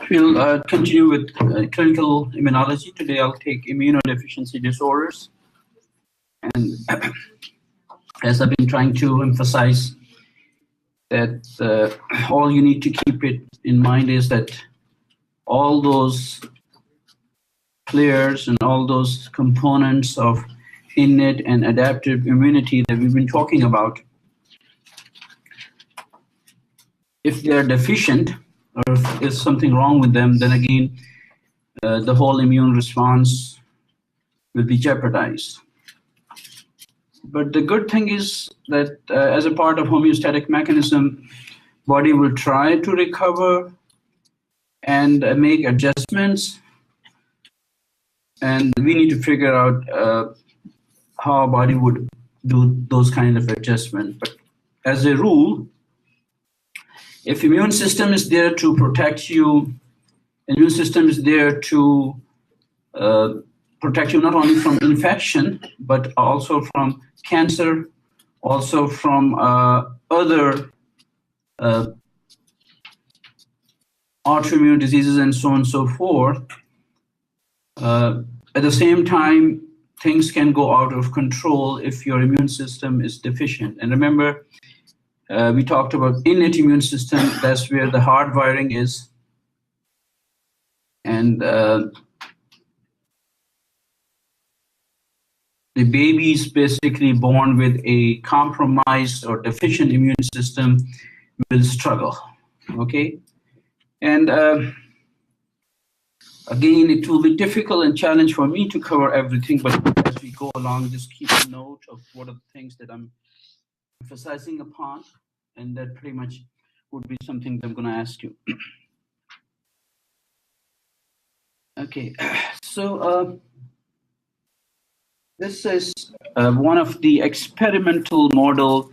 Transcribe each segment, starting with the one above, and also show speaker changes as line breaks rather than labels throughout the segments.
We'll continue with clinical immunology. Today I'll take immunodeficiency disorders. And as I've been trying to emphasize, that all you need to keep it in mind is that all those players and all those components of innate and adaptive immunity that we've been talking about, if they are deficient or if there's something wrong with them, then again, the whole immune response will be jeopardized. But the good thing is that as a part of homeostatic mechanism, body will try to recover and make adjustments. And we need to figure out how our body would do those kind of adjustments. But as a rule, if immune system is there to protect you, immune system is there to protect you not only from infection, but also from cancer, also from other autoimmune diseases and so on and so forth. At the same time, things can go out of control if your immune system is deficient. And remember, we talked about innate immune system. That's where the hard wiring is. And the baby is basically born with a compromised or deficient immune system will struggle, okay? And again, it will be difficult and challenge for me to cover everything, but as we go along, just keep a note of what are the things that I'm emphasizing upon, and that pretty much would be something that I'm going to ask you. Okay, so this is one of the experimental model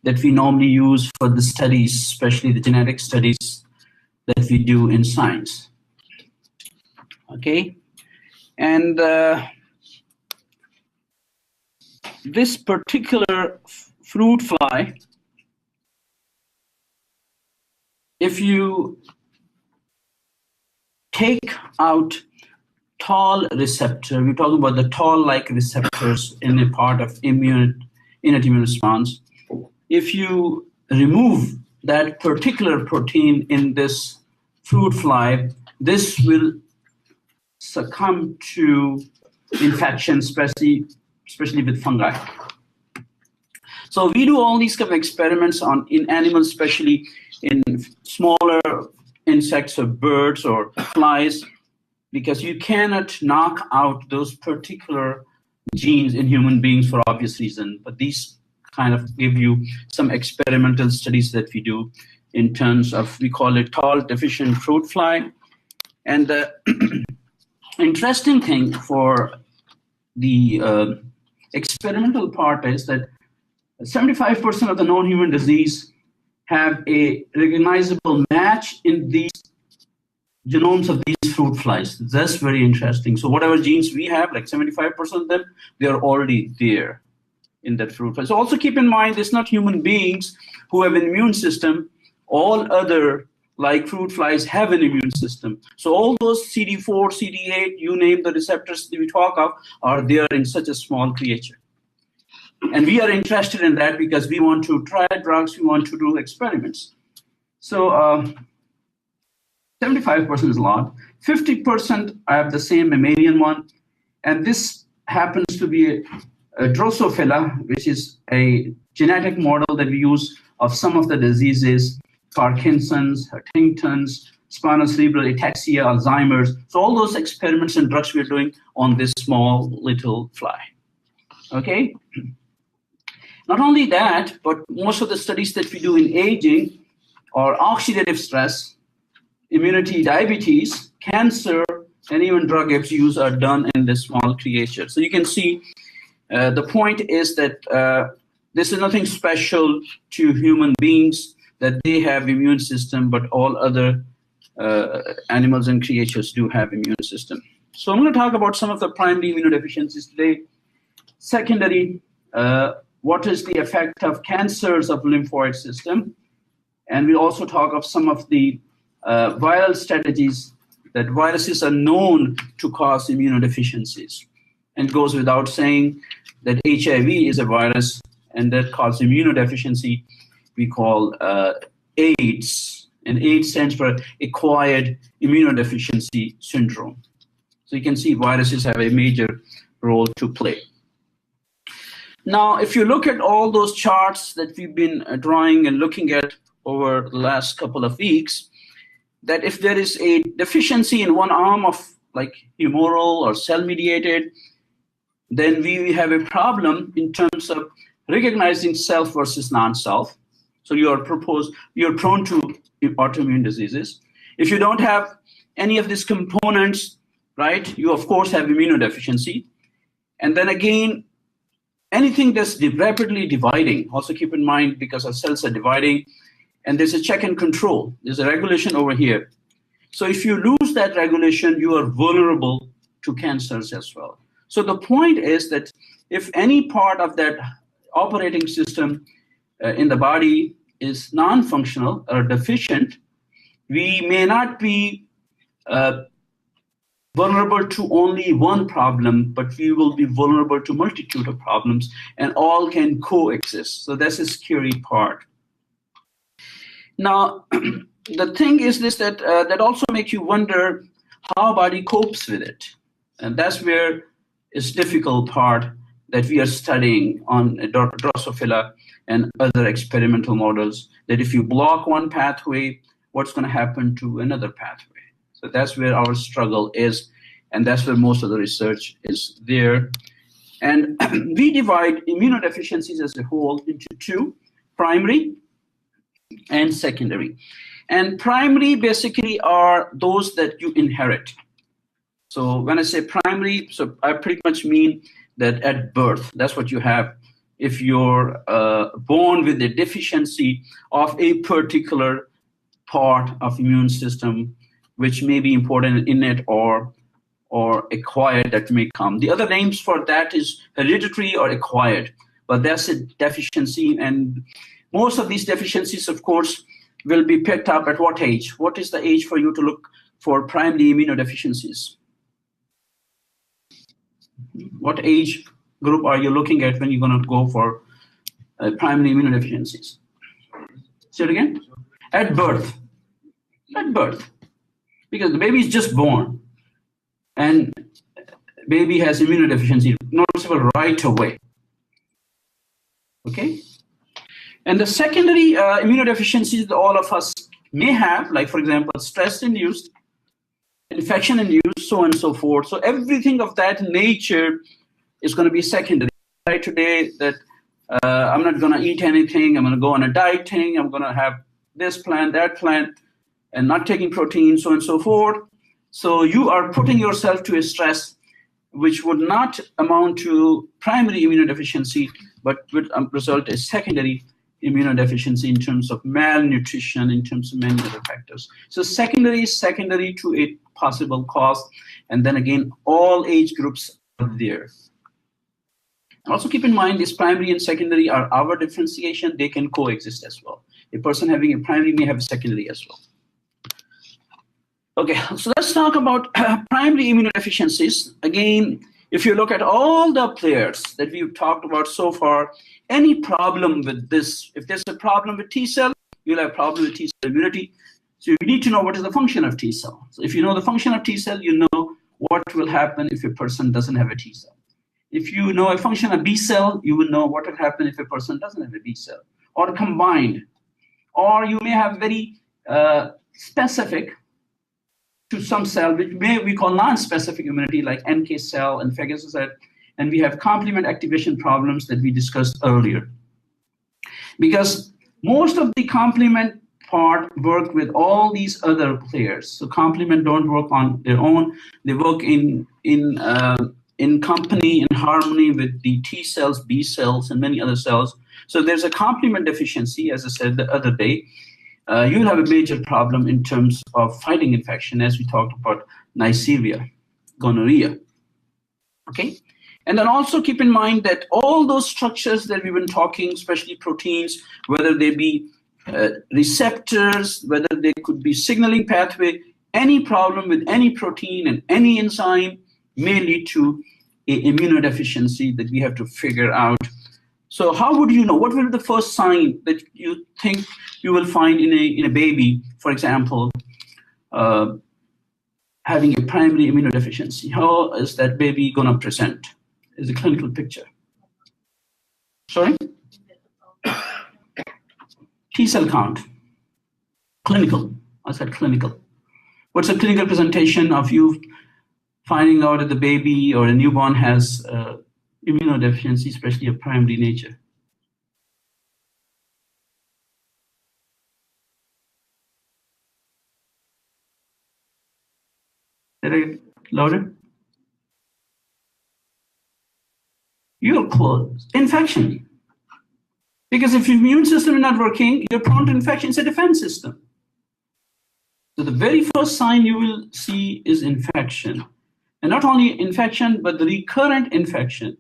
that we normally use for the studies, especially the genetic studies that we do in science. Okay, and this particular fruit fly, if you take out tall receptor, we're talking about the tall-like receptors in a part of innate immune response. If you remove that particular protein in this fruit fly, this will succumb to infection, especially with fungi. So we do all these kind of experiments in animals, especially in smaller insects or birds or flies, because you cannot knock out those particular genes in human beings for obvious reason. But these kind of give you some experimental studies that we do in terms of, we call it tall deficient fruit fly. And the interesting thing for the experimental part is that 75% of the non-human disease have a recognizable match in these genomes of these fruit flies. That's very interesting. So whatever genes we have, like 75% of them, they are already there in that fruit fly. So also keep in mind, it's not human beings who have an immune system. All other, like fruit flies, have an immune system. So all those CD4, CD8, you name the receptors that we talk of, are there in such a small creature. And we are interested in that because we want to try drugs, we want to do experiments. So 75% is a lot. 50% I have the same mammalian one. And this happens to be a Drosophila, which is a genetic model that we use of some of the diseases, Parkinson's, Huntington's, spinocerebellar ataxia, Alzheimer's. So all those experiments and drugs we're doing on this small little fly. Okay? Not only that, but most of the studies that we do in aging or oxidative stress, immunity, diabetes, cancer, and even drug abuse are done in this small creature. So you can see the point is that this is nothing special to human beings, that they have immune system, but all other animals and creatures do have immune system. So I'm going to talk about some of the primary immunodeficiencies today. Secondary, what is the effect of cancers of lymphoid system? And we'll also talk of some of the viral strategies that viruses are known to cause immunodeficiencies. And it goes without saying that HIV is a virus and that causes immunodeficiency we call AIDS. And AIDS stands for acquired immunodeficiency syndrome. So you can see viruses have a major role to play. Now, if you look at all those charts that we've been drawing and looking at over the last couple of weeks, that if there is a deficiency in one arm of like humoral or cell-mediated, then we have a problem in terms of recognizing self versus non-self. So you're prone to autoimmune diseases. If you don't have any of these components, right, you of course have immunodeficiency. And then again, anything that's rapidly dividing, also keep in mind because our cells are dividing, and there's a check and control. There's a regulation over here. So if you lose that regulation, you are vulnerable to cancers as well. So the point is that if any part of that operating system in the body is non-functional or deficient, we may not be vulnerable to only one problem, but we will be vulnerable to multitude of problems, and all can coexist. So that's a scary part. Now, the thing is this, that that also makes you wonder how body copes with it. And that's where it's difficult part that we are studying on Drosophila and other experimental models, that if you block one pathway, what's going to happen to another pathway? So that's where our struggle is, and that's where most of the research is there. And we divide immunodeficiencies as a whole into two, primary and secondary. And primary basically are those that you inherit. So when I say primary, so I pretty much mean that at birth, that's what you have. If you're born with a deficiency of a particular part of immune system, which may be important innate or acquired, that may come. The other names for that is hereditary or acquired, but that's a deficiency. And most of these deficiencies, of course, will be picked up at what age? What is the age for you to look for primary immunodeficiencies? What age group are you looking at when you're going to go for primary immunodeficiencies? Say it again. At birth. At birth. Because the baby is just born and baby has immunodeficiency noticeable right away. Okay? And the secondary immunodeficiencies that all of us may have, like for example, stress-induced, infection-induced, so on and so forth. So everything of that nature is going to be secondary. Right today that I'm not going to eat anything, I'm going to go on a dieting, I'm going to have this plan, that plan, and not taking protein, so on and so forth. So you are putting yourself to a stress which would not amount to primary immunodeficiency, but would result in secondary immunodeficiency in terms of malnutrition, in terms of many other factors. So secondary is secondary to a possible cause. And then again, all age groups are there. Also keep in mind, this primary and secondary are our differentiation. They can coexist as well. A person having a primary may have a secondary as well. Okay, so let's talk about primary immunodeficiencies. Again, if you look at all the players that we've talked about so far, any problem with this, if there's a problem with T cell, you'll have a problem with T cell immunity. So you need to know what is the function of T cell. So if you know the function of T cell, you know what will happen if a person doesn't have a T cell. If you know a function of B cell, you will know what will happen if a person doesn't have a B cell, or combined. Or you may have very specific to some cell, which we call non-specific immunity, like NK cell and phagocyte, and we have complement activation problems that we discussed earlier. Because most of the complement part work with all these other players. So complement don't work on their own; they work in company, in harmony with the T cells, B cells, and many other cells. So there's a complement deficiency, as I said the other day. You'll have a major problem in terms of fighting infection, as we talked about Neisseria, gonorrhea. Okay, and then also keep in mind that all those structures that we've been talking, especially proteins, whether they be receptors, whether they could be signaling pathway, any problem with any protein and any enzyme may lead to an immunodeficiency that we have to figure out. So how would you know? What will be the first sign that you think you will find in a baby, for example, having a primary immunodeficiency? How is that baby going to present? Is a clinical picture. Sorry? T cell count. Clinical. I said clinical. What's a clinical presentation of you finding out that the baby or a newborn has immunodeficiency, especially of primary nature? Did I get louder? You're close. Infection. Because if your immune system is not working, you're prone to infection. It's a defense system. So the very first sign you will see is infection. And not only infection, but the recurrent infection.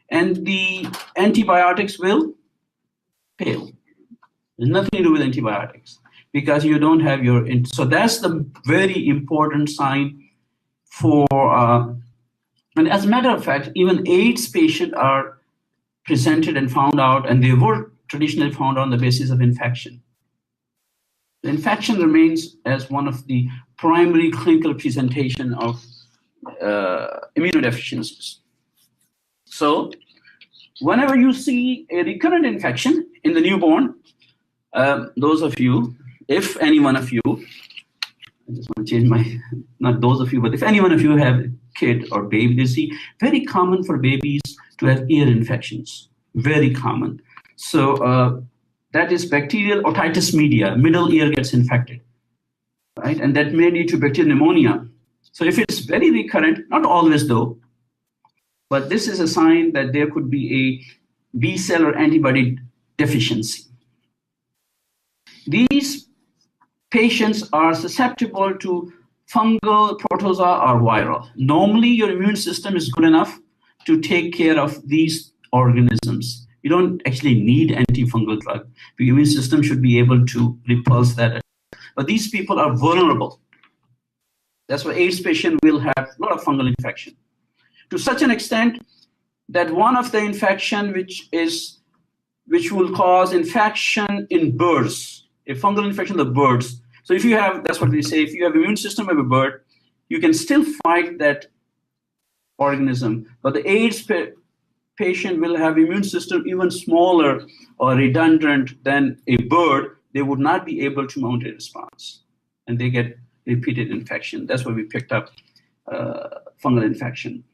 And the antibiotics will fail. There's nothing to do with antibiotics because you don't have your, so that's the very important sign for, and as a matter of fact, even AIDS patients are presented and found out, and they were traditionally found on the basis of infection. The infection remains as one of the primary clinical presentation of immunodeficiencies. So whenever you see a recurrent infection in the newborn, those of you, if any one of you, I just want to change my, not those of you, but if any one of you have a kid or baby, you see, very common for babies to have ear infections, very common. So that is bacterial otitis media, middle ear gets infected, right? And that may lead to bacterial pneumonia. So if it's very recurrent, not always though, but this is a sign that there could be a B cell or antibody deficiency. These patients are susceptible to fungal, protozoa, or viral. Normally, your immune system is good enough to take care of these organisms. You don't actually need antifungal drug. The immune system should be able to repulse that. But these people are vulnerable. That's why AIDS patient will have a lot of fungal infection. To such an extent that one of the infection which will cause infection in birds, a fungal infection of the birds. So if you have, that's what we say, if you have immune system of a bird, you can still fight that organism. But the AIDS patient will have immune system even smaller or redundant than a bird. They would not be able to mount a response, and they get repeated infection. That's why we picked up fungal infection.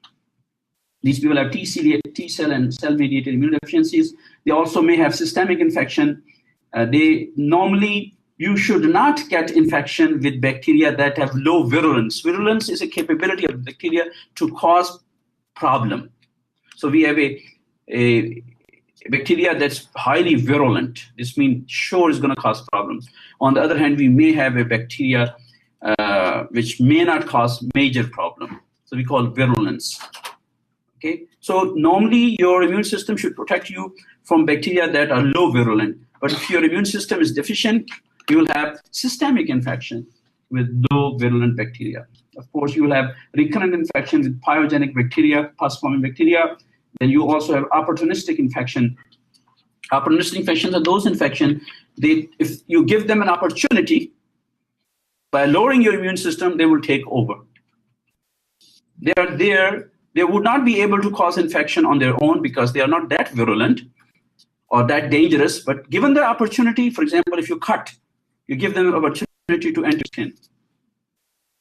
These people have T cell and cell-mediated immunodeficiencies. They also may have systemic infection. You should not get infection with bacteria that have low virulence. Virulence is a capability of bacteria to cause problem. So we have a bacteria that's highly virulent. This means sure is going to cause problems. On the other hand, we may have a bacteria which may not cause major problem. So we call virulence. Okay. So normally your immune system should protect you from bacteria that are low virulent. But if your immune system is deficient, you will have systemic infection with low virulent bacteria. Of course, you will have recurrent infection with pyogenic bacteria, pus-forming bacteria. Then you also have opportunistic infection. Opportunistic infections are those infections, if you give them an opportunity, by lowering your immune system, they will take over. They are there. They would not be able to cause infection on their own because they are not that virulent or that dangerous. But given the opportunity, for example, if you cut, you give them an opportunity to enter skin.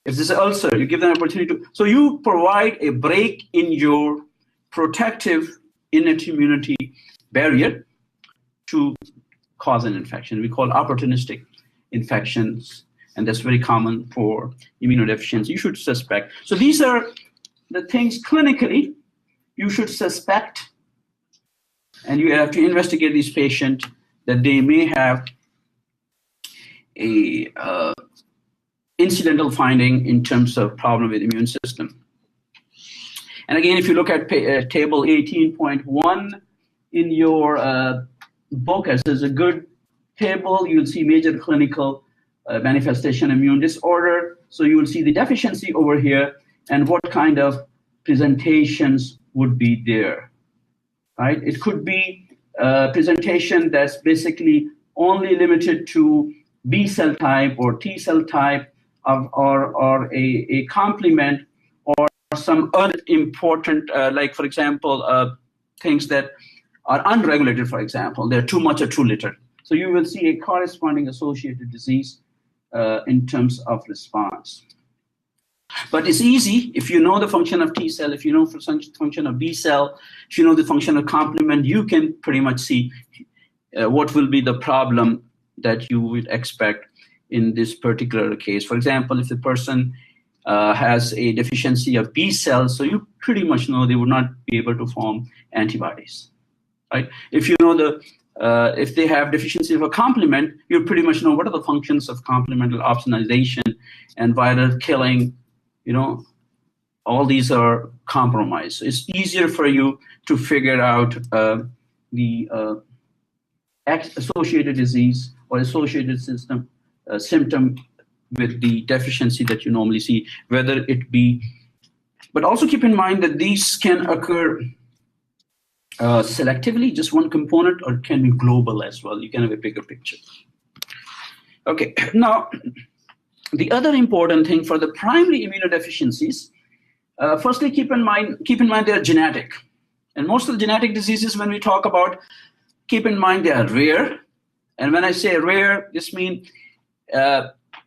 If there's an ulcer, you give them an opportunity to. So you provide a break in your protective innate immunity barrier to cause an infection. We call opportunistic infections, and that's very common for immunodeficiency. You should suspect. So these are the things clinically you should suspect, and you have to investigate these patients that they may have a incidental finding in terms of problem with immune system. And again, if you look at table 18.1 in your book, as is a good table, you'll see major clinical manifestation immune disorder. So you will see the deficiency over here and what kind of presentations would be there, right? It could be a presentation that's basically only limited to B cell type or T cell type or a complement or some other important, like for example, things that are unregulated, for example, they're too much or too little. So you will see a corresponding associated disease in terms of response. But it's easy if you know the function of T cell, if you know the function of B cell, if you know the function of complement, you can pretty much see what will be the problem that you would expect in this particular case. For example, if the person has a deficiency of B cells, so you pretty much know they would not be able to form antibodies, right? If you know if they have deficiency of a complement, you pretty much know what are the functions of complemental opsonization and viral killing. You know, all these are compromised. So it's easier for you to figure out the associated disease or associated symptom with the deficiency that you normally see, whether it be, but also keep in mind that these can occur selectively, just one component, or it can be global as well. You can have a bigger picture. Okay, now, the other important thing for the primary immunodeficiencies, firstly, keep in mind they are genetic. And most of the genetic diseases, when we talk about, keep in mind they are rare. And when I say rare, this means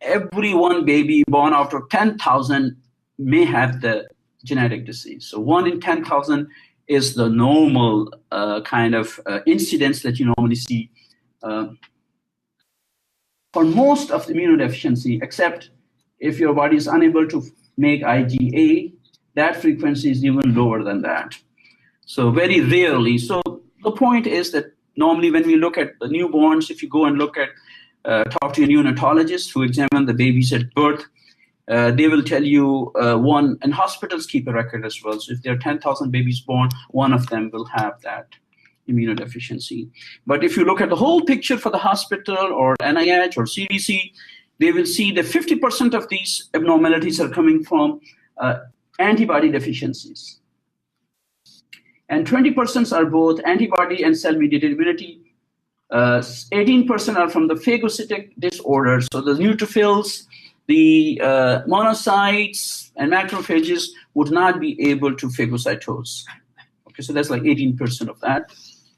every one baby born out of 10,000 may have the genetic disease. So 1 in 10,000 is the normal kind of incidence that you normally see for most of the immunodeficiency, except if your body is unable to make IgA, that frequency is even lower than that. So very rarely. So the point is that normally when we look at the newborns, if you go and look at, talk to a neonatologist who examine the babies at birth, they will tell you and hospitals keep a record as well. So if there are 10,000 babies born, one of them will have that immunodeficiency. But if you look at the whole picture for the hospital or NIH or CDC, they will see that 50% of these abnormalities are coming from antibody deficiencies. And 20% are both antibody and cell-mediated immunity. 18% are from the phagocytic disorders, so the neutrophils, the monocytes, and macrophages would not be able to phagocytose. Okay, so that's like 18% of that.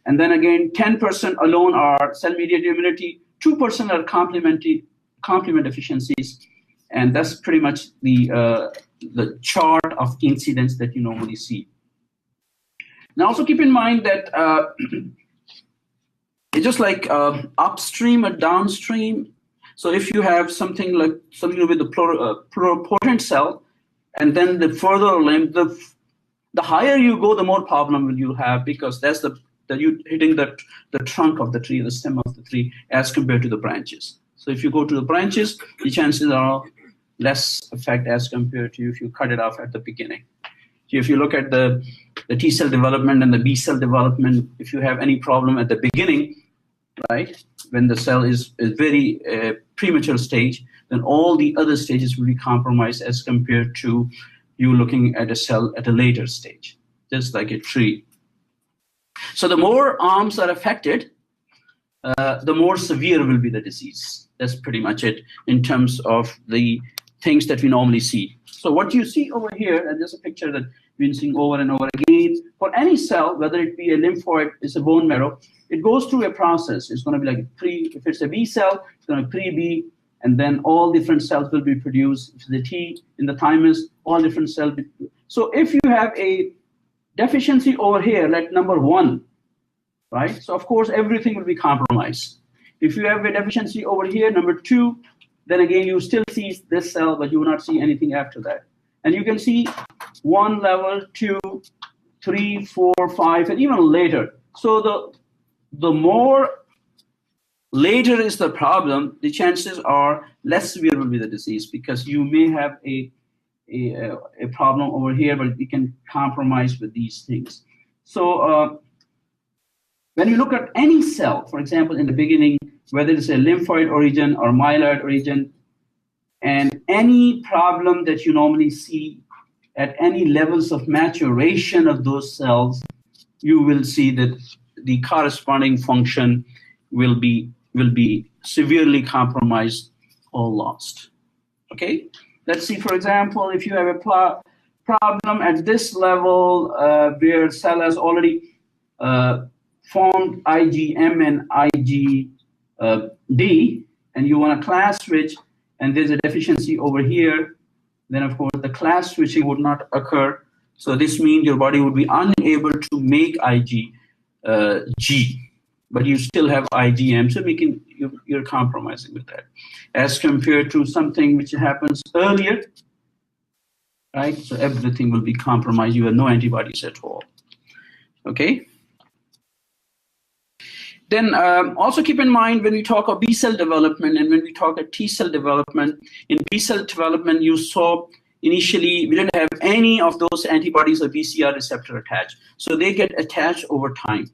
And then again, 10% alone are cell-mediated immunity, 2% are complement deficiencies, and that's pretty much the chart of incidence that you normally see. Now also keep in mind that it's just like upstream and downstream. So if you have something with the pluripotent cell, and then the further limb, the higher you go, the more problem will you have, because that's you hitting the trunk of the tree, the stem of the tree, as compared to the branches. So if you go to the branches, the chances are less effect as compared to if you cut it off at the beginning. So if you look at the T cell development and the B cell development, if you have any problem at the beginning, right, when the cell is very premature stage, then all the other stages will be compromised as compared to you looking at a cell at a later stage, just like a tree. So the more arms are affected, the more severe will be the disease. That's pretty much it in terms of the things that we normally see. So what you see over here, and there's a picture that we've been seeing over and over again, for any cell, whether it be a lymphoid, it's a bone marrow, it goes through a process. It's going to be like if it's a B cell, it's going to be pre-B, and then all different cells will be produced. If it's the T in the thymus, all different cells. So if you have a deficiency over here, like number 1, right? So of course, everything will be compromised. If you have a deficiency over here, number 2, then again, you still see this cell, but you will not see anything after that. And you can see 1 level, 2, 3, 4, 5, and even later. So the more later is the problem, the chances are less severe will be the disease, because you may have a problem over here, but you can compromise with these things. So when you look at any cell, for example, in the beginning, whether it's a lymphoid origin or myeloid origin, and any problem that you normally see at any levels of maturation of those cells, you will see that the corresponding function will be severely compromised or lost. Okay, let's see, for example, if you have a problem at this level where cell has already formed IgM and IgD, and you want a class switch, and there's a deficiency over here, then of course the class switching would not occur. So this means your body would be unable to make IgG, but you still have IgM, so you're compromising with that. As compared to something which happens earlier, right? So everything will be compromised. You have no antibodies at all. Okay. Then also keep in mind when we talk of B cell development and when we talk of T cell development, in B cell development you saw initially we didn't have any of those antibodies or BCR receptor attached. So they get attached over time.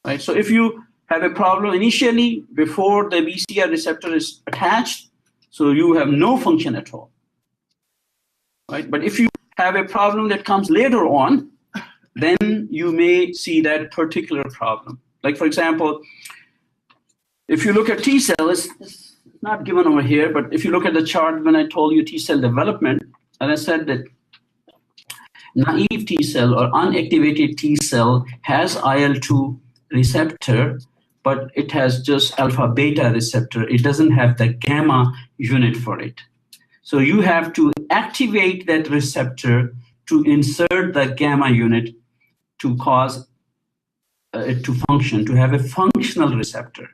Right? So if you have a problem initially before the BCR receptor is attached, so you have no function at all. Right? But if you have a problem that comes later on, then you may see that particular problem. Like, for example, if you look at T cell, it's not given over here, but if you look at the chart when I told you T cell development, and I said that naive T cell or unactivated T cell has IL-2 receptor, but it has just alpha beta receptor. It doesn't have the gamma unit for it. So you have to activate that receptor to insert the gamma unit to cause it to function, to have a functional receptor.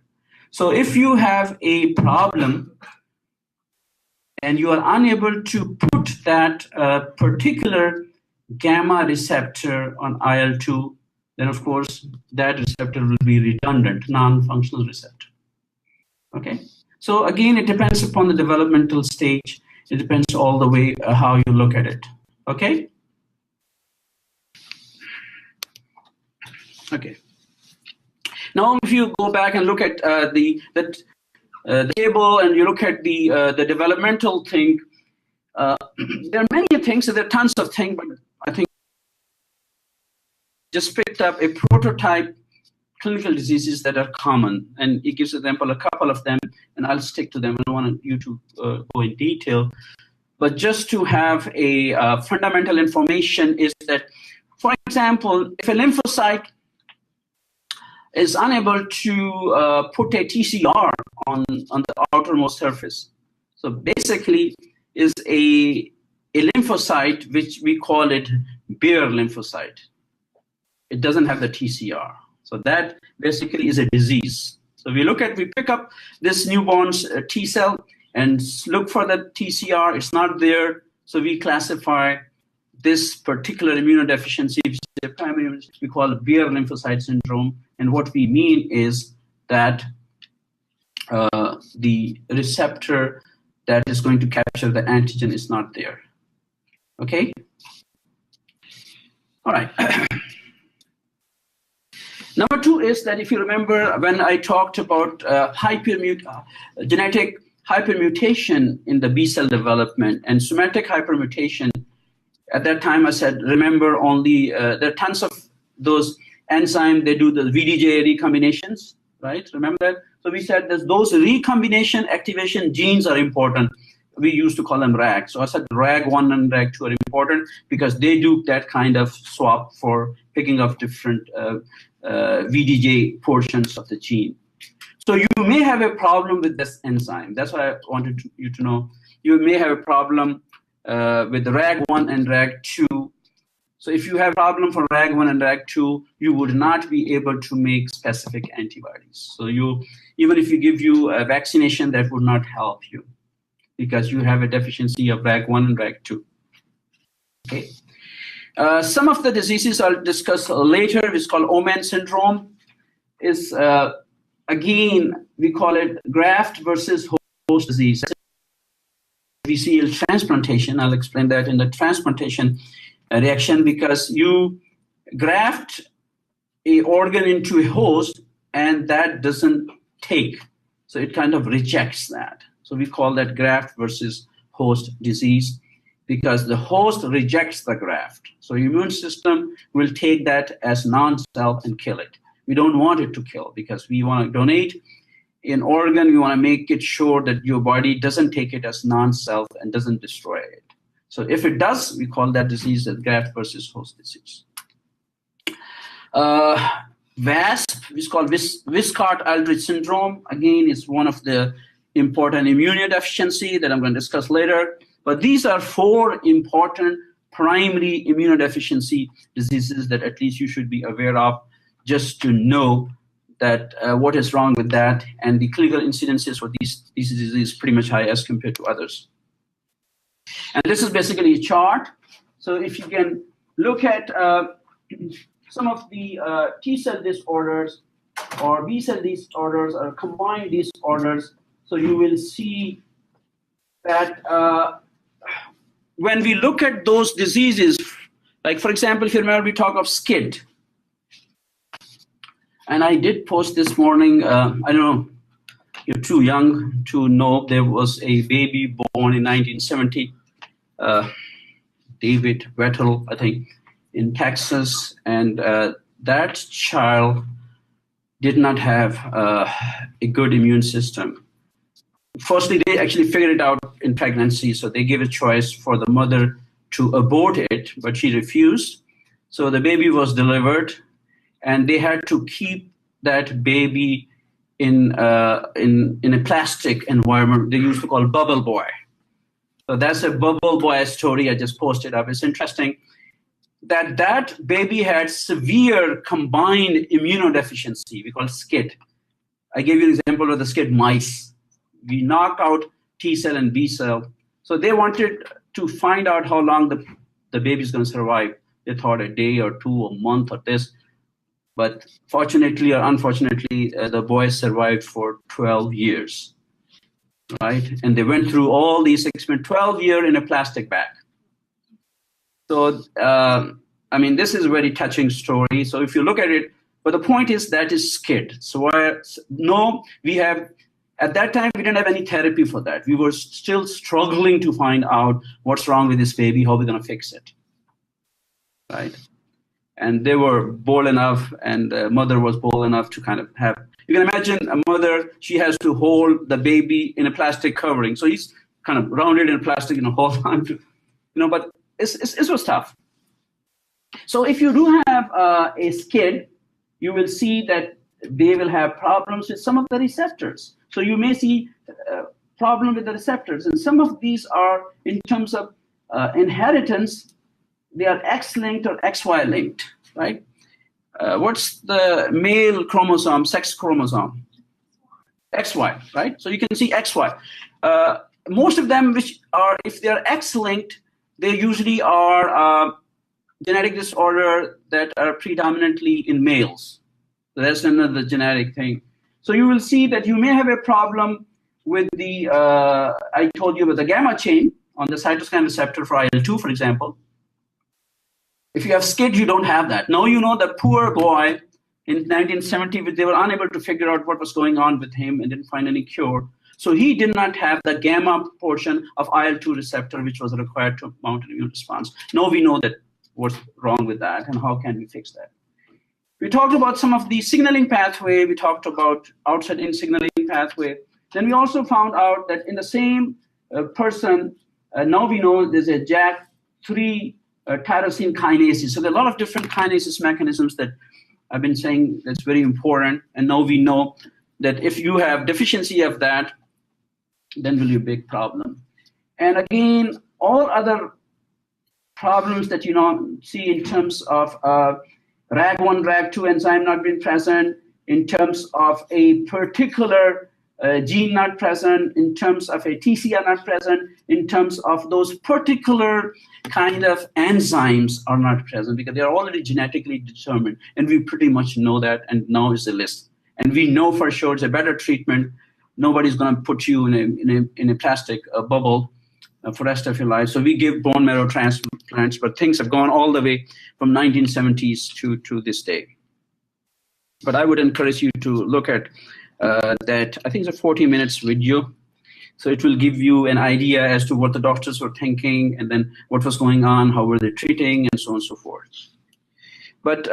So if you have a problem and you are unable to put that particular gamma receptor on IL-2, then of course that receptor will be redundant, non-functional receptor. Okay, so again, it depends upon the developmental stage. It depends all the way how you look at it. Okay. Okay. Now, if you go back and look at the table and you look at the developmental thing, there are many things. So there are tons of things, but I think just picked up a prototype clinical diseases that are common, and it gives an example, a couple of them, and I'll stick to them. I don't want you to go in detail, but just to have a fundamental information is that, for example, if a lymphocyte is unable to put a TCR on the outermost surface, so basically is a lymphocyte which we call it bare lymphocyte. It doesn't have the TCR. So that basically is a disease. So we pick up this newborn's T cell and look for the TCR. It's not there. So we classify this particular immunodeficiency, which is a primary, we call it bare lymphocyte syndrome. And what we mean is that the receptor that is going to capture the antigen is not there. Okay? All right. Number two is that if you remember when I talked about genetic hypermutation in the B cell development and somatic hypermutation, at that time I said, remember only, there are tons of those enzymes, they do the VDJ recombinations, right? Remember that? So we said that those recombination activation genes are important. We used to call them RAG. So I said RAG1 and RAG2 are important because they do that kind of swap for picking up different VDJ portions of the gene. So you may have a problem with this enzyme. That's what I wanted you to know. You may have a problem with the RAG1 and RAG2. So if you have a problem for RAG1 and RAG2, you would not be able to make specific antibodies. So even if you give you a vaccination, that would not help you because you have a deficiency of RAG1 and RAG2. Okay. Some of the diseases I'll discuss later. It's called Omenn syndrome. Is again, we call it graft versus host disease. We see transplantation. I'll explain that in the transplantation reaction because you graft a organ into a host and that doesn't take. So it kind of rejects that. So we call that graft versus host disease, because the host rejects the graft. So the immune system will take that as non-self and kill it. We don't want it to kill, because we want to donate an organ. We want to make it sure that your body doesn't take it as non-self and doesn't destroy it. So if it does, we call that disease as graft versus host disease. VASP, which is called Wiskott-Aldrich syndrome, again, is one of the important immunodeficiency that I'm going to discuss later. But these are 4 important primary immunodeficiency diseases that at least you should be aware of, just to know that what is wrong with that. And the clinical incidences for these diseases is pretty much high as compared to others. And this is basically a chart. So if you can look at some of the T-cell disorders or B-cell disorders or combined disorders, so you will see that when we look at those diseases, like for example, if you remember, we talk of SCID. And I did post this morning, I don't know, you're too young to know, there was a baby born in 1970, David Vettel, I think, in Texas, and that child did not have a good immune system. Firstly, they actually figured it out in pregnancy, so they gave a choice for the mother to abort it, but she refused. So the baby was delivered, and they had to keep that baby in a plastic environment. They used to call bubble boy. So that's a bubble boy story I just posted up. It's interesting that that baby had severe combined immunodeficiency. We call it SCID. I gave you an example of the SCID mice. We knocked out T cell and B cell. So they wanted to find out how long the baby is going to survive. They thought a day or 2, a month or this. But fortunately or unfortunately, the boy survived for 12 years, right? And they went through all these experiments, 12 years in a plastic bag. So, I mean, this is a very touching story. So if you look at it, but the point is that is SCID. So we have, at that time, we didn't have any therapy for that. We were still struggling to find out what's wrong with this baby, how we're going to fix it, right? And they were bold enough, and the mother was bold enough to kind of have, you can imagine a mother, she has to hold the baby in a plastic covering. So he's kind of rounded in plastic, whole time, but it was tough. So if you do have a SCID, you will see that they will have problems with some of the receptors. So you may see problem with the receptors, and some of these are in terms of inheritance. They are X-linked or XY linked, right? What's the male chromosome, sex chromosome? XY, right? So you can see XY. Most of them, which are, if they are X-linked, they usually are genetic disorder that are predominantly in males. So that's another genetic thing. So you will see that you may have a problem with the, I told you about the gamma chain on the cytokine receptor for IL-2, for example. If you have SCID, you don't have that. Now you know the poor boy in 1970, they were unable to figure out what was going on with him and didn't find any cure. So he did not have the gamma portion of IL-2 receptor, which was required to mount an immune response. Now we know that what's wrong with that and how can we fix that. We talked about some of the signaling pathway. We talked about outside-in signaling pathway. Then we also found out that in the same person, now we know there's a JAK3 tyrosine kinases. So there are a lot of different kinases mechanisms that I've been saying that's very important. And now we know that if you have deficiency of that, then will be a big problem. And again, all other problems that you see in terms of RAG1, RAG2 enzyme not being present, in terms of a particular gene not present, in terms of a TCR not present, in terms of those particular kind of enzymes are not present because they are already genetically determined. And we pretty much know that, and now is the list. And we know for sure it's a better treatment. Nobody's going to put you in a plastic bubble for the rest of your life. So we give bone marrow transplants, but things have gone all the way from 1970s to this day. But I would encourage you to look at that I think it's a 40 minutes video. So it will give you an idea as to what the doctors were thinking, and then what was going on, how were they treating, and so on and so forth. But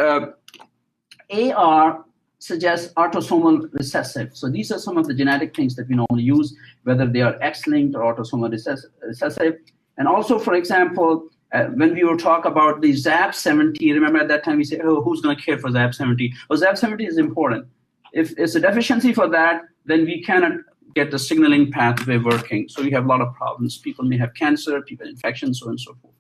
AR suggests autosomal recessive. So these are some of the genetic things that we normally use, whether they are X-linked or autosomal recessive. And also, for example, when we were talk about the ZAP70, remember at that time we said, oh, who's going to care for ZAP70? Well, ZAP70 is important. If it's a deficiency for that, then we cannot get the signaling pathway working. So we have a lot of problems. People may have cancer, people infections, so on and so forth.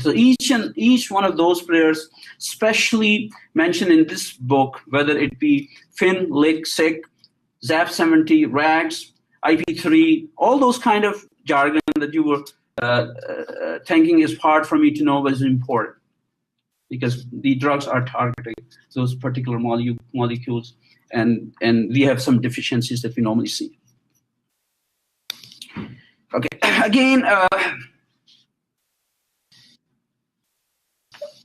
So each one of those players, especially mentioned in this book, whether it be FIN, LIC, SIC, ZAP70, RAGS, IP3, all those kind of jargon that you were thinking is hard for me to know was important, because the drugs are targeting those particular molecules, and we have some deficiencies that we normally see. Okay, again,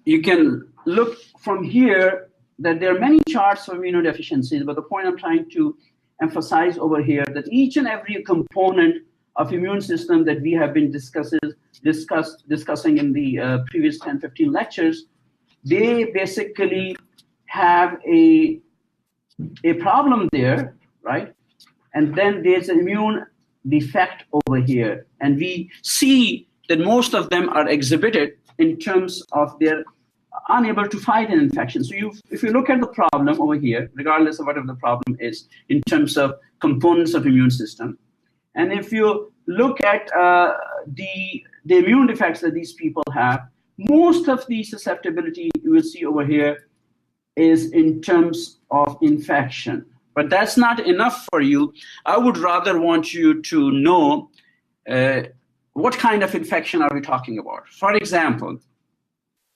you can look from here that there are many charts of immunodeficiencies, but the point I'm trying to emphasize over here that each and every component of immune system that we have been discussing in the previous 10-15 lectures, they basically have a problem there, right? And then there's an immune defect over here, and we see that most of them are exhibited in terms of they're unable to fight an infection. So if you look at the problem over here, regardless of whatever the problem is in terms of components of immune system, and if you look at the immune defects that these people have, most of the susceptibility you will see over here is in terms of infection. But that's not enough for you. I would rather want you to know what kind of infection are we talking about. For example,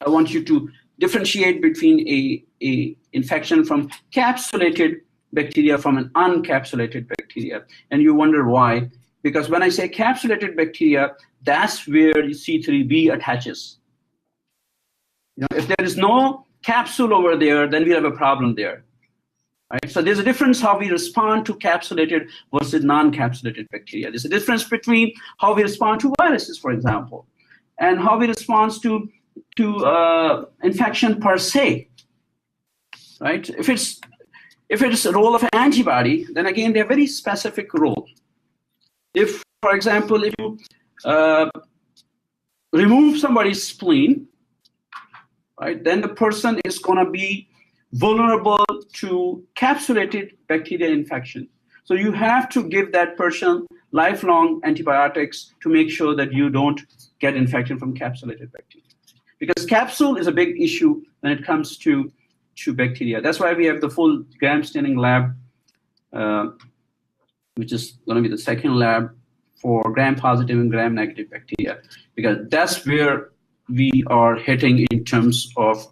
I want you to differentiate between a infection from capsulated bacteria from an uncapsulated bacteria. And you wonder why. Because when I say capsulated bacteria, that's where C3b attaches. If there is no capsule over there, then we have a problem there. Right? So there's a difference how we respond to capsulated versus non-capsulated bacteria. There's a difference between how we respond to viruses, for example, and how we respond to infection per se. Right? If it's a role of an antibody, then again they have very specific role. If, for example, if you remove somebody's spleen, right, then the person is going to be vulnerable to capsulated bacterial infection. So you have to give that person lifelong antibiotics to make sure that you don't get infected from capsulated bacteria. Because capsule is a big issue when it comes to bacteria. That's why we have the full gram staining lab, which is going to be the second lab for gram-positive and gram-negative bacteria, because that's where we are hitting in terms of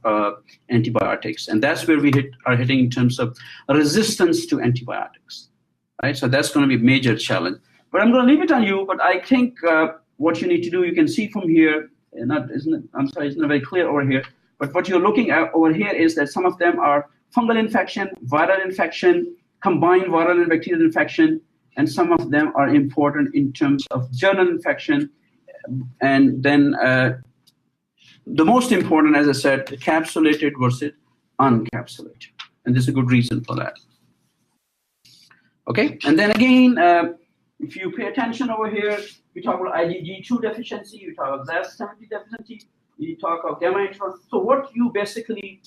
antibiotics, and that's where we are hitting in terms of resistance to antibiotics, right? So that's going to be a major challenge. But I'm going to leave it on you. But I think what you need to do, you can see from here, I'm sorry, it's not very clear over here. But what you're looking at over here is that some of them are fungal infection, viral infection, combined viral and bacterial infection, and some of them are important in terms of journal infection, and then the most important, as I said, capsulated versus uncapsulated. And there's a good reason for that. Okay, and then again, if you pay attention over here, we talk about IgG2 deficiency, we talk about ZAP70 deficiency, we talk about gamma intron. So what you basically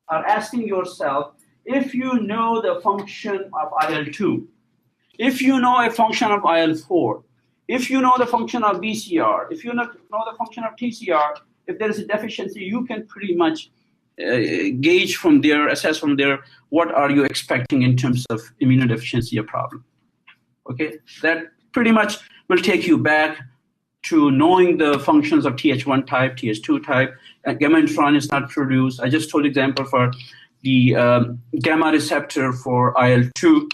are asking yourself, if you know the function of IL-2, if you know a function of IL-4, if you know the function of BCR, if you know the function of TCR, if there is a deficiency, you can pretty much gauge from there, assess from there, what are you expecting in terms of immunodeficiency problem. Okay, that pretty much will take you back to knowing the functions of Th1 type, Th2 type. Gamma intron is not produced. I just told example for the gamma receptor for IL-2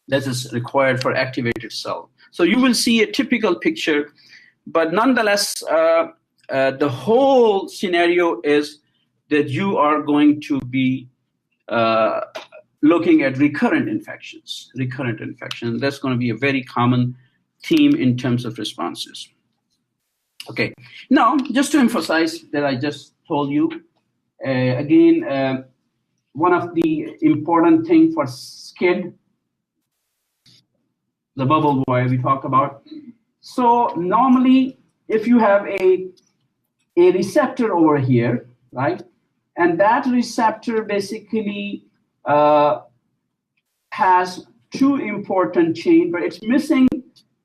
that is required for activated cell. So you will see a typical picture, but nonetheless, the whole scenario is that you are going to be looking at recurrent infections. That's going to be a very common theme in terms of responses. Okay, now just to emphasize that I just told you, again, one of the important things for SCID, the bubble wire we talked about. So normally, if you have a receptor over here, right, and that receptor basically has two important chains, but it's missing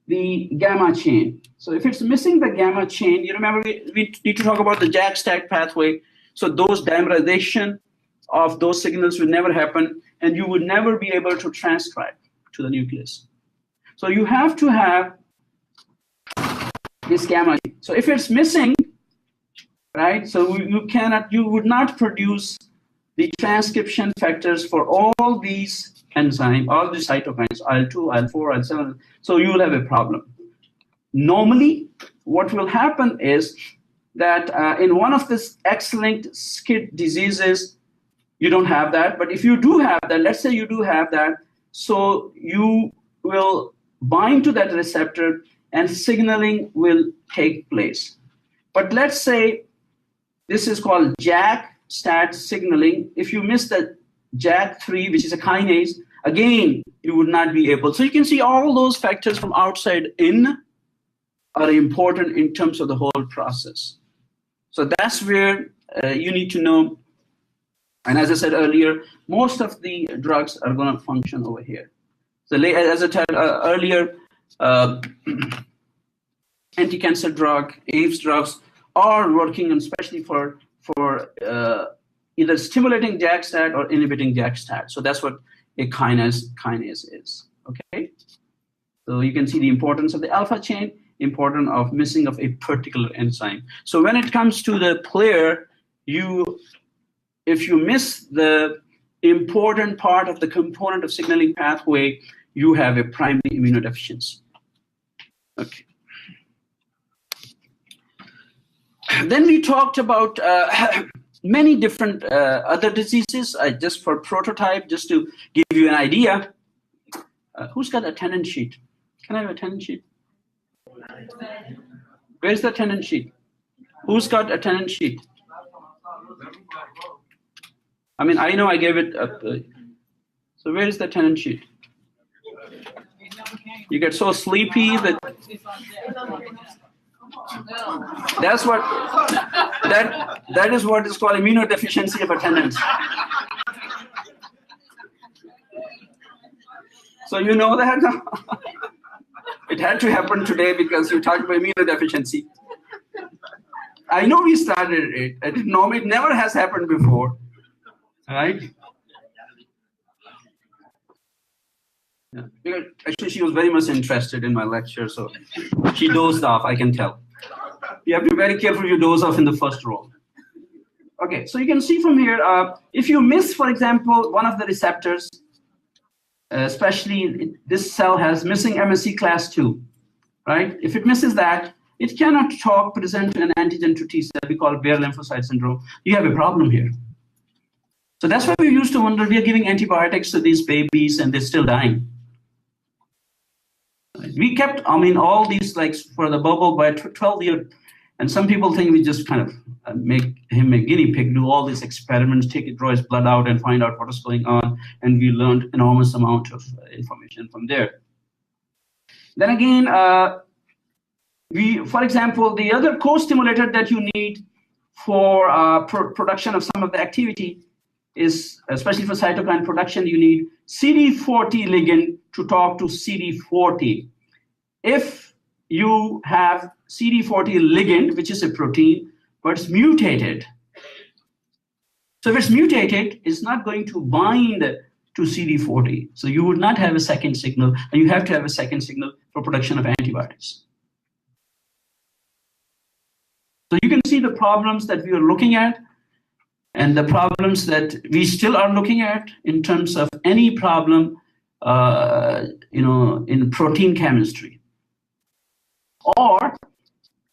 the gamma chain. So if it's missing the gamma chain, you remember we need to talk about the JAK-STAT pathway. So those dimerization of those signals would never happen, and you would never be able to transcribe to the nucleus. So you have to have this gamma chain. So if it's missing, right, so you would not produce the transcription factors for all these enzymes, all the cytokines, IL-2, IL-4, IL-7, so you will have a problem. Normally, what will happen is that in one of these X-linked SCID diseases, you don't have that, but if you do have that, let's say you do have that, so you will bind to that receptor and signaling will take place. But let's say this is called JAK-STAT signaling. If you miss the JAK3, which is a kinase, again, you would not be able. So you can see all those factors from outside in are important in terms of the whole process. So that's where you need to know. And as I said earlier, most of the drugs are going to function over here. So as I said earlier, anti-cancer drug, AIDS drugs are working, especially for either stimulating JAK-STAT or inhibiting JAK-STAT. So that's what a kinase is. Okay. So you can see the importance of the alpha chain, importance of missing of a particular enzyme. So when it comes to the player, if you miss the important part of the component of signaling pathway, you have a primary immunodeficiency. Okay. Then we talked about many different other diseases. Just for prototype, just to give you an idea. Who's got attendance sheet? Can I have attendance sheet? Where's the attendance sheet? Who's got attendance sheet? I mean, I know I gave it up. So where is the attendance sheet? You get so sleepy that that's what that is what is called immunodeficiency of attendance. So you know that it had to happen today because you talked about immunodeficiency. I know we started it. It never has happened before, right? Yeah. Because actually, she was very much interested in my lecture, so she dozed off, I can tell. You have to be very careful you doze off in the first row. Okay, so you can see from here, if you miss, for example, one of the receptors, especially this cell has missing MSC class 2, right? If it misses that, it cannot present an antigen to T cell. We call it bare lymphocyte syndrome. You have a problem here. So that's why we used to wonder, we are giving antibiotics to these babies and they're still dying. We kept, all these, like for the bubble by 12 years, and some people think we just kind of make him a guinea pig, do all these experiments, draw his blood out and find out what is going on, and we learned enormous amount of information from there. Then again, for example, the other co-stimulator that you need for production of some of the activity is, especially for cytokine production, you need CD40 ligand to talk to CD40. If you have CD40 ligand, which is a protein, but it's mutated. So if it's mutated, it's not going to bind to CD40. So you would not have a second signal, and you have to have a second signal for production of antibodies. So you can see the problems that we are looking at, and the problems that we still are looking at in terms of any problem, in protein chemistry. Or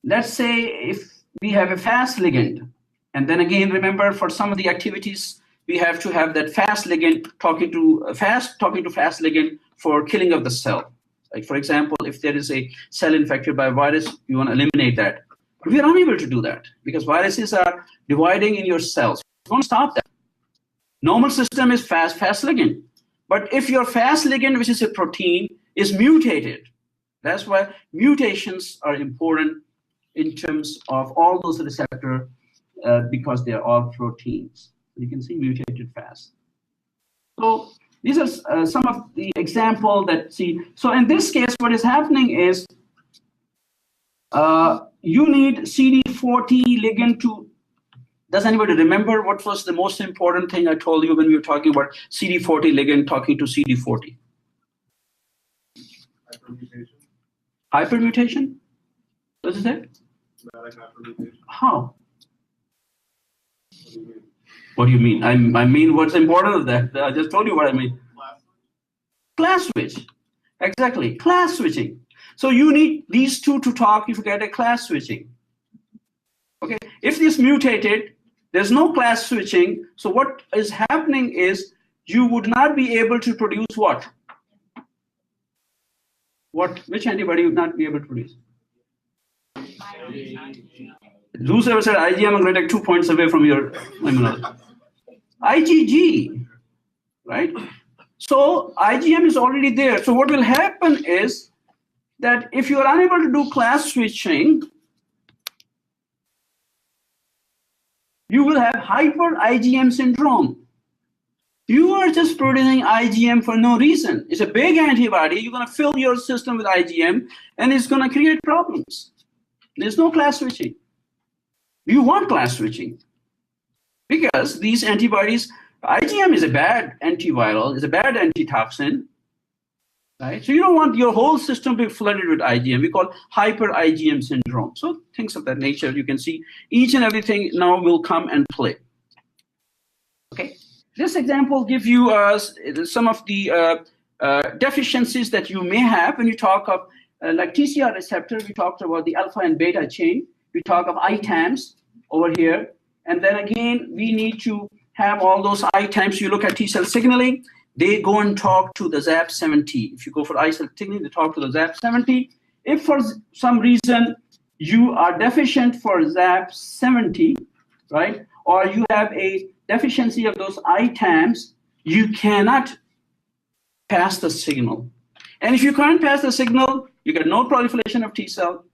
let's say if we have a fast ligand, and then again, remember for some of the activities, we have to have that fast ligand talking to fast ligand for killing of the cell. Like for example, if there is a cell infected by a virus, you want to eliminate that. But we are unable to do that because viruses are dividing in your cells. You want to stop that. Normal system is fast ligand. But if your fast ligand, which is a protein, is mutated, that's why mutations are important in terms of all those receptors because they are all proteins. You can see mutated fast. So these are some of the example that see. So in this case, what is happening is you need CD40 ligand to. Does anybody remember what was the most important thing I told you when we were talking about CD40 ligand talking to CD40?
Hypermutation.
Hypermutation? What is it?
Hypermutation.
How?
What do you mean?
What do you mean? I mean what's important of that. I just told you what I mean.
Class
Class switch. Exactly. Class switching. So you need these two to talk if you get a class switching. Okay. If this mutated, there's no class switching. So what is happening is you would not be able to produce what? Which antibody would not be able to produce? Zeus ever said IgM, I'm going to take 2 points away from your immunology. IgG, right? So IgM is already there. So what will happen is that if you are unable to do class switching, you will have hyper IgM syndrome. You are just producing IgM for no reason. It's a big antibody. You're going to fill your system with IgM, and it's going to create problems. There's no class switching. You want class switching because these antibodies, IgM is a bad antiviral, is a bad antitoxin, right? So you don't want your whole system to be flooded with IgM. We call hyper IgM syndrome. So things of that nature, you can see each and everything now will come and play. Okay, this example gives you some of the deficiencies that you may have when you talk of like TCR receptor. We talked about the alpha and beta chain. We talk of ITAMs over here. And then again, we need to have all those ITAMs. You look at T cell signaling, they go and talk to the ZAP70. If you go for I cell signaling, they talk to the ZAP70. If for some reason you are deficient for ZAP70, right, or you have a deficiency of those ITAMs, you cannot pass the signal. And if you can't pass the signal, you get no proliferation of T cell,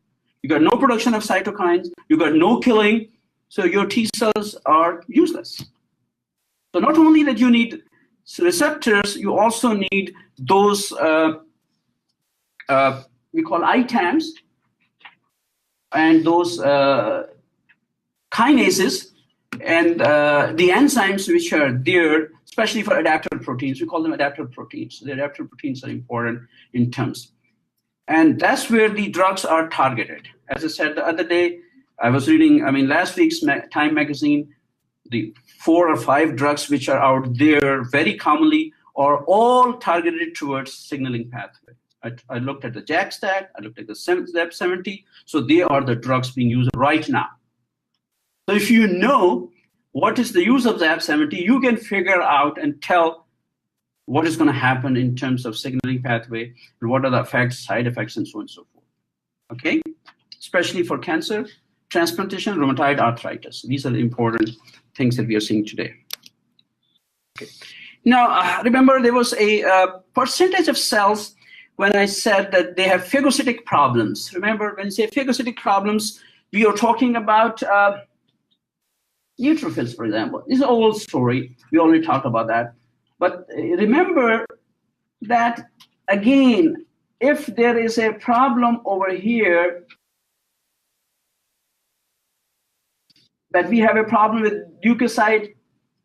you got no production of cytokines, you got no killing, so your T cells are useless. So not only that you need receptors, you also need those we call ITAMs and those kinases and the enzymes which are there, especially for adaptive proteins. We call them adaptive proteins. The adaptive proteins are important in terms. And that's where the drugs are targeted. As I said the other day, I was reading, last week's Time magazine, the 4 or 5 drugs which are out there very commonly are all targeted towards signaling pathway. I looked at the JAK-STAT, I looked at the ZAP70, so they are the drugs being used right now. So if you know what is the use of ZAP70, you can figure out and tell what is going to happen in terms of signaling pathway and what are the effects, side effects, and so on and so forth. Okay, especially for cancer, transplantation, rheumatoid arthritis. These are the important things that we are seeing today. Okay. Now, remember there was a percentage of cells when I said that they have phagocytic problems. Remember, when you say phagocytic problems, we are talking about neutrophils, for example. This is an old story. We already talked about that. But remember that, again, if there is a problem over here, that we have a problem with leukocyte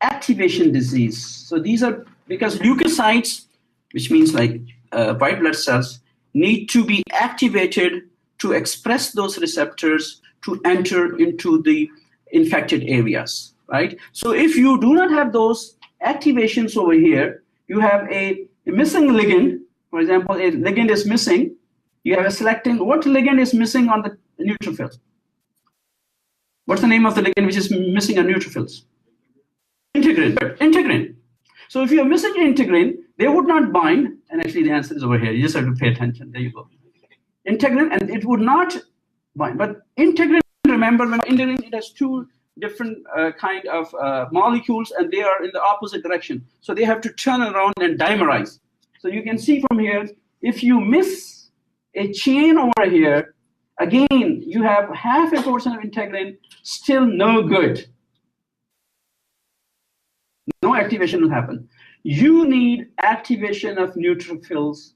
activation disease. So these are because leukocytes, which means like white blood cells, need to be activated to express those receptors to enter into the infected areas, right? So if you do not have those activations over here, you have a missing ligand. For example, a ligand is missing. You have a selecting. What ligand is missing on the neutrophil? What's the name of the ligand which is missing on neutrophils? Integrin. Integrin. So if you are missing integrin, they would not bind. And actually, the answer is over here. You just have to pay attention. There you go. Integrin, and it would not bind. But integrin, remember, when integrin, it has two different kind of molecules, and they are in the opposite direction. So they have to turn around and dimerize. So you can see from here, if you miss a chain over here, again, you have half a portion of integrin, still no good. No activation will happen. You need activation of neutrophils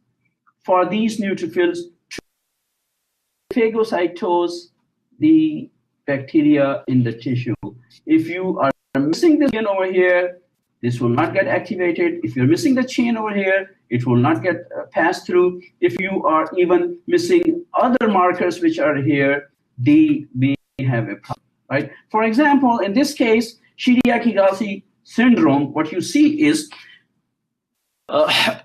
for these neutrophils to phagocytose the bacteria in the tissue. If you are missing this chain over here, this will not get activated. If you're missing the chain over here, it will not get passed through. If you are even missing other markers which are here, they may have a problem, right? For example, in this case, Shiriaki-Higashi syndrome, what you see is that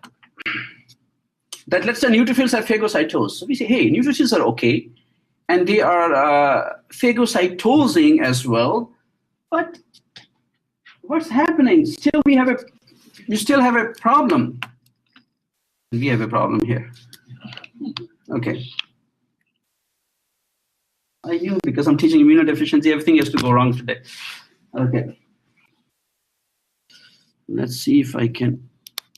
let's say neutrophils are phagocytosed. So we say, hey, neutrophils are okay, and they are phagocytosing as well, but what's happening? Still, we still have a problem. We have a problem here. Okay. I knew, because I'm teaching immunodeficiency, everything has to go wrong today. Okay. Let's see if I can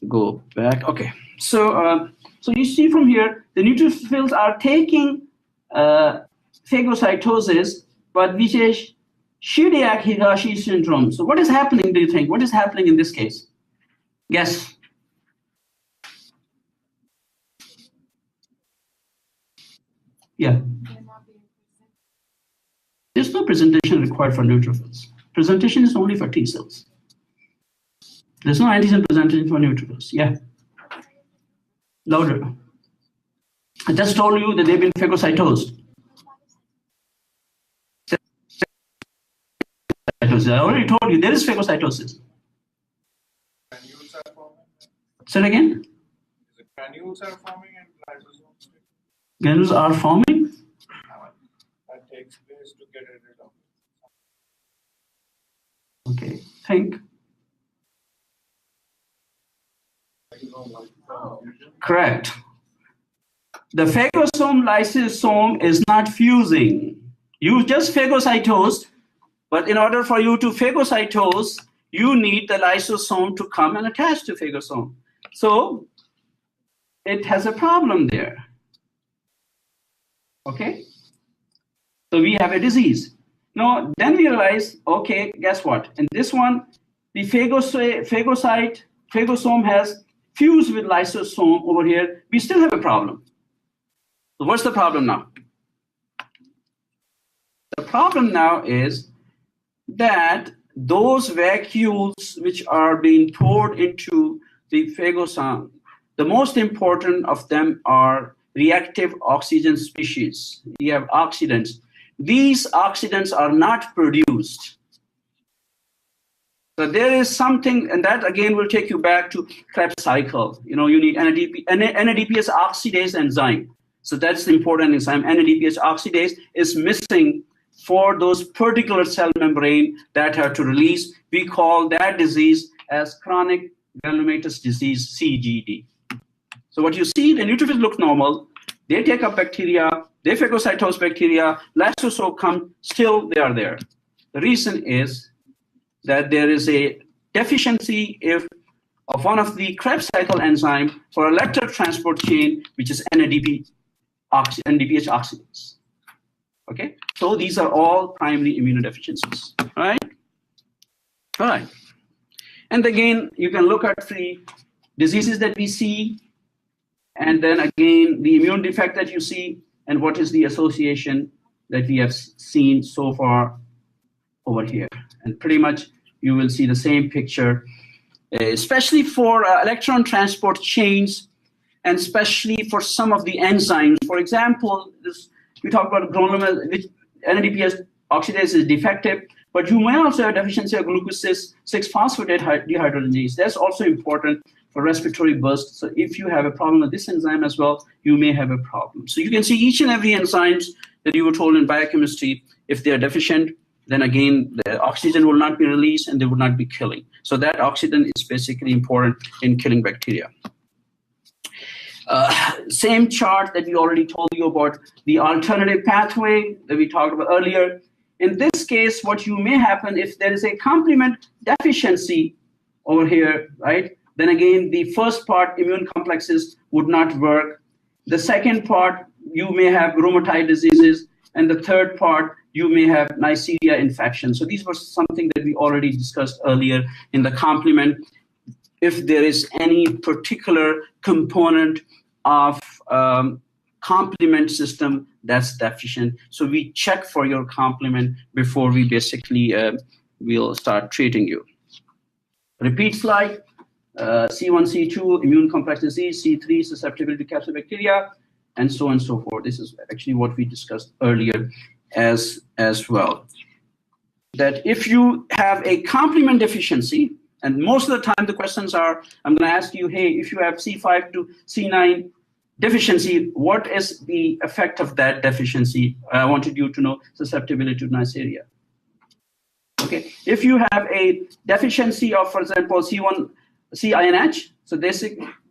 go back. Okay. So, so you see from here, the neutrophils are taking phagocytosis, but we say Shiriaki-Higashi syndrome. So what is happening, do you think? What is happening in this case? Guess. Yeah. There's no presentation required for neutrophils. Presentation is only for T cells. There's no antigen presentation for neutrophils. Yeah. Louder. I just told you that they've been phagocytosed. I already told you there is phagocytosis.
Granules are forming.
Say it again.
The granules are forming and lysosomes.
Granules are forming.
That takes place to get rid of it.
Okay. Think. Correct. The phagosome lysosome is not fusing. You just phagocytosed, but in order for you to phagocytose, you need the lysosome to come and attach to phagosome. So it has a problem there. Okay? So we have a disease. Now, then we realize, okay, guess what? In this one, the phagosome has fused with lysosome over here. We still have a problem. So what's the problem now? The problem now is that those vacuoles which are being poured into the phagosome, the most important of them are reactive oxygen species. You have oxidants. These oxidants are not produced. So there is something, and that again will take you back to Krebs cycle. You know, you need NADPS oxidase enzyme. So that's the important enzyme. NADPS oxidase is missing for those particular cell membrane that are to release. We call that disease as chronic granulomatous disease, CGD. So what you see, the neutrophils look normal. They take up bacteria, they phagocytose bacteria, lysosome come, still they are there. The reason is that there is a deficiency of one of the Krebs cycle enzyme for a electron transport chain, which is NADPH oxidase. Okay, so these are all primary immunodeficiencies. All right. All right. And again, you can look at the diseases that we see, and then again, the immune defect that you see, and what is the association that we have seen so far over here. And pretty much you will see the same picture, especially for electron transport chains, and especially for some of the enzymes. For example, we talk about granulomatous, which NADPS oxidase is defective, but you may also have deficiency of glucose 6-phosphate dehydrogenase. That's also important for respiratory burst. So if you have a problem with this enzyme as well, you may have a problem. So you can see each and every enzymes that you were told in biochemistry, if they are deficient, then again, the oxygen will not be released and they will not be killing. So that oxygen is basically important in killing bacteria. Same chart that we already told you about, the alternative pathway that we talked about earlier. In this case, what you may happen if there is a complement deficiency over here, right? Then again, the first part, immune complexes, would not work. The second part, you may have rheumatoid diseases. And the third part, you may have Neisseria infection. So these were something that we already discussed earlier in the complement. If there is any particular component of complement system that's deficient, so we check for your complement before we basically will start treating you. Repeat slide. C1, C2, immune complex disease, C3, susceptibility to capsid bacteria, and so on and so forth. This is actually what we discussed earlier as well. That if you have a complement deficiency, and most of the time the questions are, I'm going to ask you, hey, if you have C5 to C9 deficiency, what is the effect of that deficiency? I wanted you to know susceptibility to Neisseria. Okay, if you have a deficiency of, for example, C1, CINH, so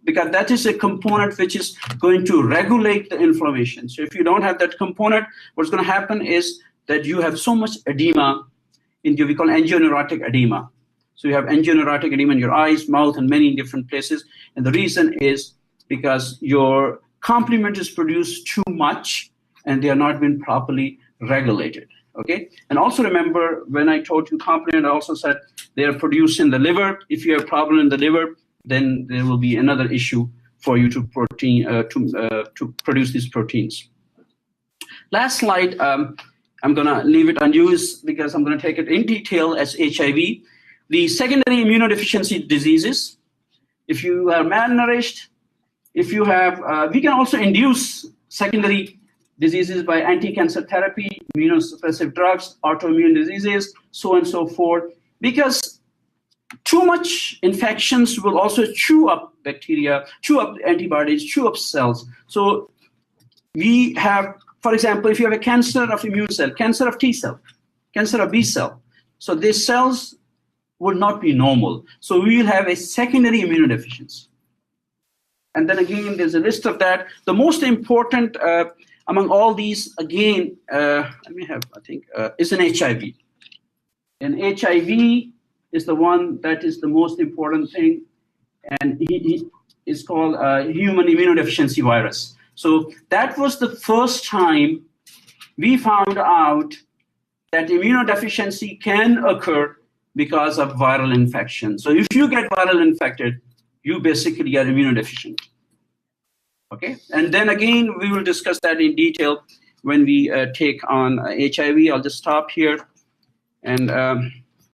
because that is a component which is going to regulate the inflammation. So if you don't have that component, what's going to happen is that you have so much edema in what we call angioneurotic edema. So you have angioneurotic edema in your eyes, mouth, and many different places. And the reason is because your complement is produced too much and they are not being properly regulated. Okay, and also remember when I told you complement, I also said they are produced in the liver. If you have a problem in the liver, then there will be another issue for you to produce these proteins. Last slide, I'm going to leave it unused because I'm going to take it in detail as HIV. The secondary immunodeficiency diseases. If you are malnourished, if you have, we can also induce secondary diseases by anti-cancer therapy, immunosuppressive drugs, autoimmune diseases, so on and so forth. Because too much infections will also chew up bacteria, chew up antibodies, chew up cells. So we have, for example, if you have a cancer of immune cell, cancer of T cell, cancer of B cell, so these cells would not be normal. So we will have a secondary immunodeficiency. And then again, there's a list of that. The most important among all these, again, is an HIV. And HIV is the one that is the most important thing, and he is called human immunodeficiency virus. So that was the first time we found out that immunodeficiency can occur because of viral infection. So if you get viral infected, you basically are immunodeficient. Okay, and then again, we will discuss that in detail when we take on HIV. I'll just stop here and